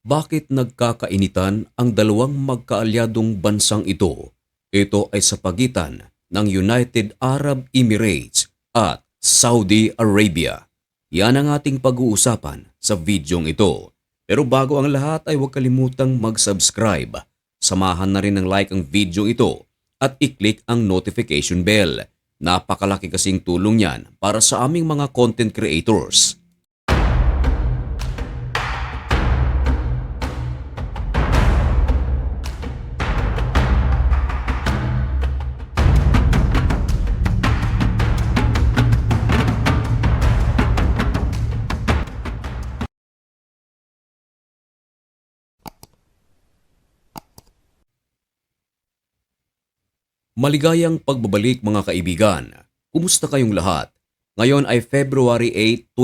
Bakit nagkakainitan ang dalawang magkaalyadong bansang ito? Ito ay sa pagitan ng United Arab Emirates at Saudi Arabia. Yan ang ating pag-uusapan sa videong ito. Pero bago ang lahat ay huwag kalimutang mag-subscribe. Samahan na rin ng like ang video ito at i-click ang notification bell. Napakalaki kasing tulong yan para sa aming mga content creators. Maligayang pagbabalik mga kaibigan. Kumusta kayong lahat? Ngayon ay February 8,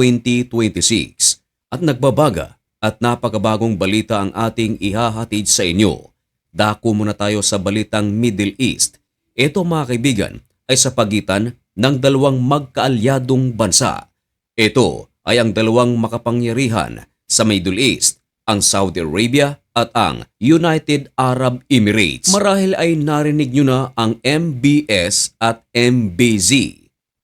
2026 at nagbabaga at napakabagong balita ang ating ihahatid sa inyo. Dako muna tayo sa balitang Middle East. Ito mga kaibigan ay sa pagitan ng dalawang magkaalyadong bansa. Ito ay ang dalawang makapangyarihan sa Middle East, ang Saudi Arabia at ang United Arab Emirates. Marahil ay narinig nyo na ang MBS at MBZ.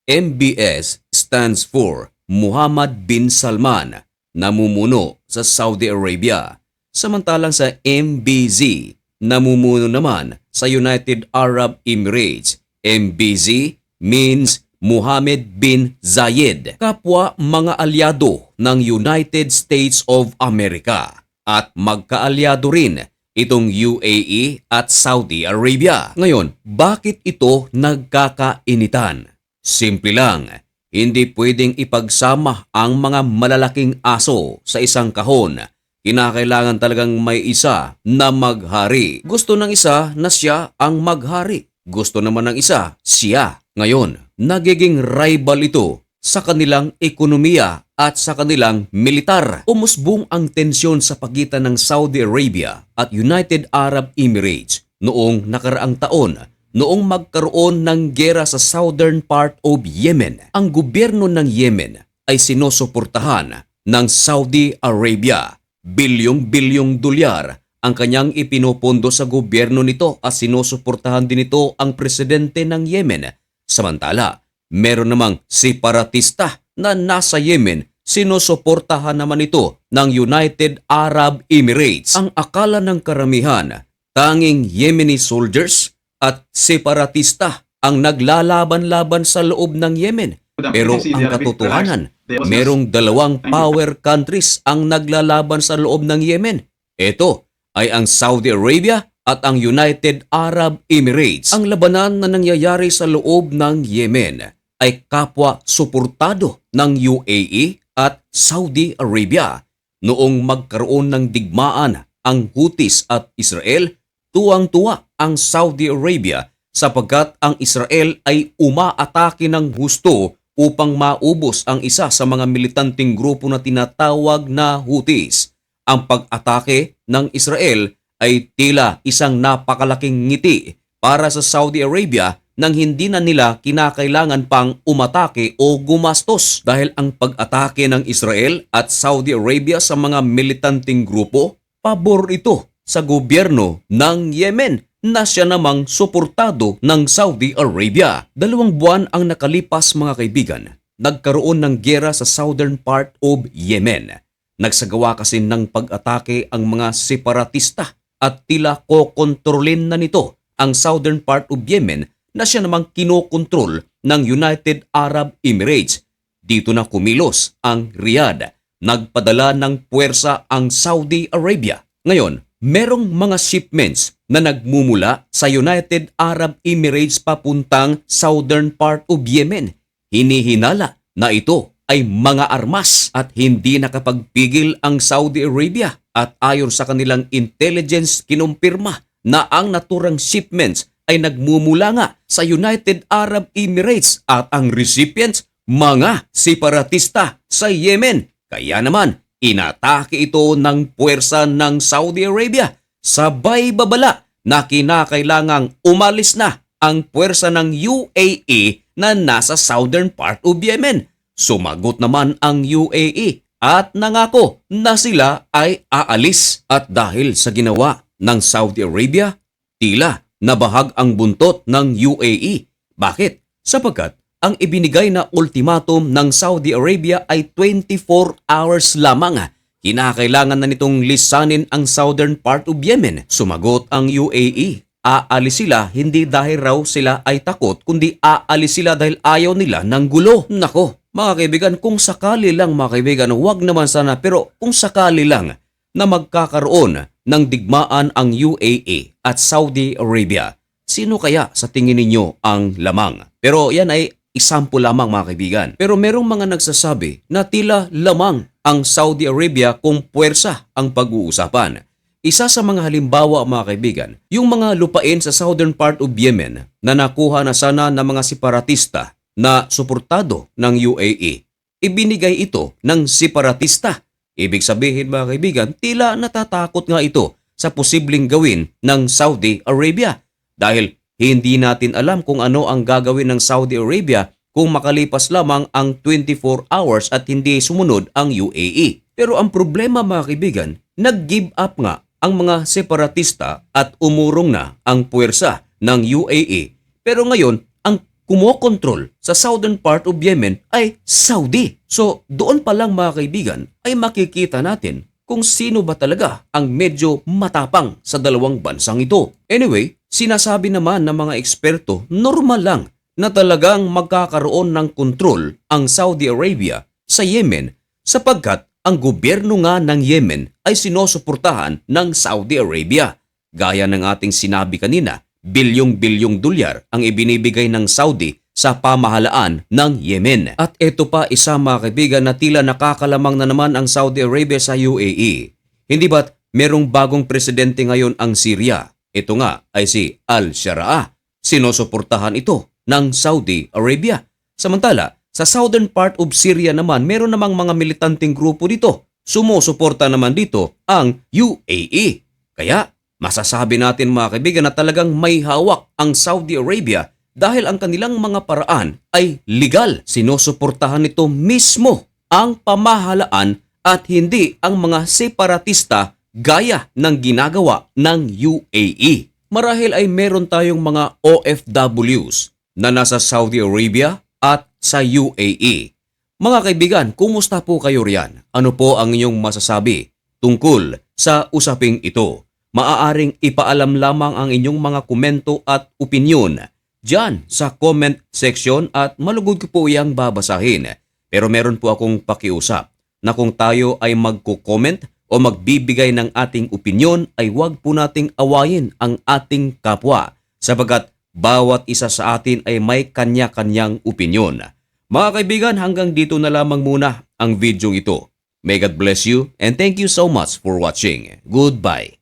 MBS stands for Muhammad bin Salman, namumuno sa Saudi Arabia. Samantalang sa MBZ, namumuno naman sa United Arab Emirates. MBZ means Mohammed bin Zayed, kapwa mga alyado ng United States of America. At magkaalyado rin itong UAE at Saudi Arabia. Ngayon, bakit ito nagkakainitan? Simple lang, hindi pwedeng ipagsama ang mga malalaking aso sa isang kahon. Kinakailangan talagang may isa na maghari. Gusto ng isa na siya ang maghari. Gusto naman ng isa, siya. Ngayon, nagiging rival ito sa kanilang ekonomiya at sa kanilang militar. Umusbong ang tensyon sa pagitan ng Saudi Arabia at United Arab Emirates noong nakaraang taon, noong magkaroon ng giyera sa southern part of Yemen. Ang gobyerno ng Yemen ay sinusuportahan ng Saudi Arabia. Bilyong-bilyong dolyar ang kanyang ipinopondo sa gobyerno nito at sinusuportahan din ito ang presidente ng Yemen. Samantala, meron namang separatista na nasa Yemen, sinusuportahan naman ito ng United Arab Emirates. Ang akala ng karamihan, tanging Yemeni soldiers at separatista ang naglalaban-laban sa loob ng Yemen. Pero ang katotohanan, merong dalawang power countries ang naglalaban sa loob ng Yemen. Ito ay ang Saudi Arabia at ang United Arab Emirates. Ang labanan na nangyayari sa loob ng Yemen ay kapwa suportado ng UAE at Saudi Arabia. Noong magkaroon ng digmaan ang Houthis at Israel, tuwang-tuwa ang Saudi Arabia sapagkat ang Israel ay umaatake ng husto upang maubos ang isa sa mga militanteng grupo na tinatawag na Houthis. Ang pag-atake ng Israel ay tila isang napakalaking ngiti para sa Saudi Arabia nang hindi na nila kinakailangan pang umatake o gumastos dahil ang pag-atake ng Israel at Saudi Arabia sa mga militanteng grupo, pabor ito sa gobyerno ng Yemen na siya namang suportado ng Saudi Arabia. 2 buwan ang nakalipas mga kaibigan, nagkaroon ng giyera sa southern part of Yemen. Nagsagawa kasi ng pag-atake ang mga separatista at tila kokontrolin na nito ang southern part of Yemen na siya namang kinokontrol ng United Arab Emirates. Dito na kumilos ang Riyadh. Nagpadala ng puwersa ang Saudi Arabia. Ngayon, merong mga shipments na nagmumula sa United Arab Emirates papuntang southern part of Yemen. Hinihinala na ito ay mga armas at hindi nakapagpigil ang Saudi Arabia at ayon sa kanilang intelligence kinumpirma na ang naturang shipments ay nagmumula nga sa United Arab Emirates at ang recipients mga separatista sa Yemen. Kaya naman, inatake ito ng puwersa ng Saudi Arabia. Sabay babala na kinakailangang umalis na ang puwersa ng UAE na nasa southern part of Yemen. Sumagot naman ang UAE at nangako na sila ay aalis. At dahil sa ginawa ng Saudi Arabia, tila nabahag ang buntot ng UAE. Bakit? Sapagkat ang ibinigay na ultimatum ng Saudi Arabia ay 24 hours lamang. Kinakailangan na nitong lisanin ang southern part of Yemen. Sumagot ang UAE. Aalis sila hindi dahil raw sila ay takot, kundi aalis sila dahil ayaw nila ng gulo. Nako, mga kaibigan, kung sakali lang mga kaibigan, wag naman sana, pero kung sakali lang na magkakaroon ng digmaan ang UAE at Saudi Arabia, sino kaya sa tingin ninyo ang lamang? Pero yan ay example lamang mga kaibigan. Pero merong mga nagsasabi na tila lamang ang Saudi Arabia kung puwersa ang pag-uusapan. Isa sa mga halimbawa mga kaibigan, yung mga lupain sa southern part of Yemen na nakuha na sana ng mga separatista na suportado ng UAE. Ibinigay ito ng separatista. Ibig sabihin mga kaibigan, tila natatakot nga ito sa posibleng gawin ng Saudi Arabia. Dahil hindi natin alam kung ano ang gagawin ng Saudi Arabia kung makalipas lamang ang 24 hours at hindi sumunod ang UAE. Pero ang problema mga kaibigan, nag-give up nga ang mga separatista at umurong na ang puwersa ng UAE. Pero ngayon, ang kumokontrol sa southern part of Yemen ay Saudi. So doon pa lang mga kaibigan ay makikita natin kung sino ba talaga ang medyo matapang sa dalawang bansang ito. Anyway, sinasabi naman ng mga eksperto, normal lang na talagang magkakaroon ng kontrol ang Saudi Arabia sa Yemen sapagkat ang gobyerno nga ng Yemen ay sinusuportahan ng Saudi Arabia. Gaya ng ating sinabi kanina, bilyong-bilyong dolyar ang ibinibigay ng Saudi sa pamahalaan ng Yemen. At ito pa isa mga kaibigan na tila nakakalamang na naman ang Saudi Arabia sa UAE. Hindi ba't merong bagong presidente ngayon ang Syria? Ito nga ay si Al-Sharaa. Sinusuportahan ito ng Saudi Arabia. Samantala, sa southern part of Syria naman, meron namang mga militanteng grupo dito. Sumusuporta naman dito ang UAE. Kaya masasabi natin mga kaibigan na talagang may hawak ang Saudi Arabia dahil ang kanilang mga paraan ay legal. Sinusuportahan nito mismo ang pamahalaan at hindi ang mga separatista gaya ng ginagawa ng UAE. Marahil ay meron tayong mga OFWs na nasa Saudi Arabia at sa UAE. Mga kaibigan, kumusta po kayo riyan? Ano po ang inyong masasabi tungkol sa usaping ito? Maaaring ipaalam lamang ang inyong mga komento at opinyon dyan sa comment section at malugod ko po iyang babasahin. Pero meron po akong pakiusap na kung tayo ay magko-comment o magbibigay ng ating opinyon ay huwag po nating awayin ang ating kapwa sapagkat bawat isa sa atin ay may kanya-kanyang opinyon. Mga kaibigan, hanggang dito na lamang muna ang video ito. May God bless you and thank you so much for watching. Goodbye.